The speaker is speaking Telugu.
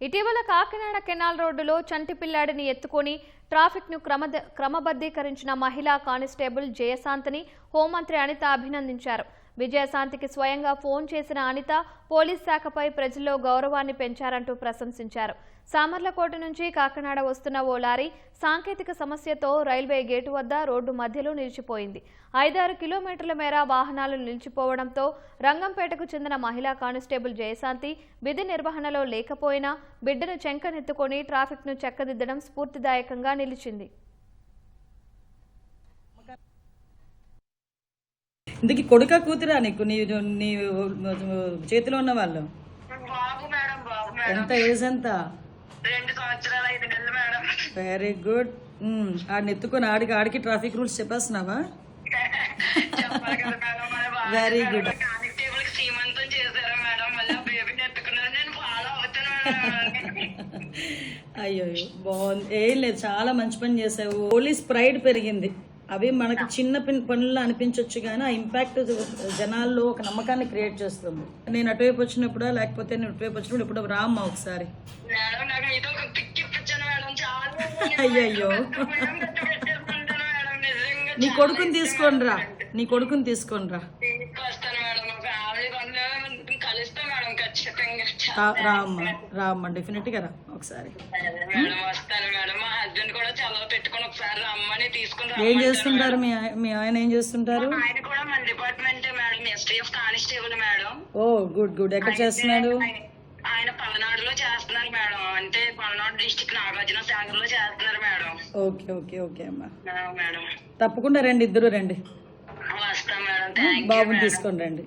ఇటీవల కాకినాడ కెనాల్ రోడ్డులో చంటి పిల్లాడిని ఎత్తుకొని ట్రాఫిక్ను క్రమబద్ధీకరించిన మహిళా కానిస్టేబుల్ జయశాంతిని హోంమంత్రి అనిత అభినందించారు. విజయశాంతికి స్వయంగా ఫోన్ చేసిన అనిత పోలీస్ శాఖపై ప్రజల్లో గౌరవాన్ని పెంచారంటూ ప్రశంసించారు. సామర్లకోట నుంచి కాకినాడ వస్తున్న ఓ లారీ సాంకేతిక సమస్యతో రైల్వే గేటు వద్ద రోడ్డు మధ్యలో నిలిచిపోయింది. 5-6 కిలోమీటర్ల మేర వాహనాలు నిలిచిపోవడంతో రంగంపేటకు చెందిన మహిళా కానిస్టేబుల్ జయశాంతి విధి నిర్వహణలో లేకపోయినా బిడ్డను చెంకనెత్తుకొని ట్రాఫిక్ను చక్కదిద్దడం స్ఫూర్తిదాయకంగా నిలిచింది. ఇందుకు కొడుక కూతురా నీకు? నీ చేతిలో ఉన్న వాళ్ళు ఎంత ఏజ్? ఎంత? 2 సంవత్సరాలు 5 నెలలు మేడం. Very good. ఆడిని ఎత్తుకొని ఆడికి ట్రాఫిక్ రూల్స్ చెప్పేస్తున్నావా? చెప్పాలి కదా మేడం. Very good. కానిస్టేబుల్ కి సీమంతం చేశారు మేడం. మళ్ళీ బేబీని ఎత్తుకున్నారు. నేను ఫాలో అవుతాను. అయ్యో బాగుంది. ఏం లేదు, చాలా మంచి పని చేసావు. పోలీస్ ప్రైడ్ పెరిగింది. అవి మనకి చిన్న పనుల్లో అనిపించవచ్చు కానీ ఆ ఇంపాక్ట్ జనాల్లో ఒక నమ్మకాన్ని క్రియేట్ చేస్తుంది. నేను అటువైపు వచ్చినప్పుడు లేకపోతే నేను ఇటువైపు వచ్చినప్పుడు ఇప్పుడు రామ్మా ఒకసారి. అయ్యయ్యో, నీ కొడుకుని తీసుకొని రా, నీ కొడుకుని తీసుకొని రా. రామ్మా డెఫినెట్ గా రా ఒకసారి. ఏం చేస్తుంటారు మీ ఆయన? ఏం చేస్తుంటారు? ఆయన కూడా మన department madam, STF constable madam. Oh good good. ఎక్కడ చేస్తున్నాడు? ఆయన పల్నాడులో చేస్తున్నారు మేడం. అంటే పల్నాడు డిస్ట్రిక్ట్ నాగార్జున సాగర్ లో చేస్తున్నారు మేడం. ఓకే ఓకే ఓకే అమ్మా, మేడం తప్పకుండా రండి, ఇద్దరు రండి. వస్తాం మేడం. బాబుని తీసుకొని రండి.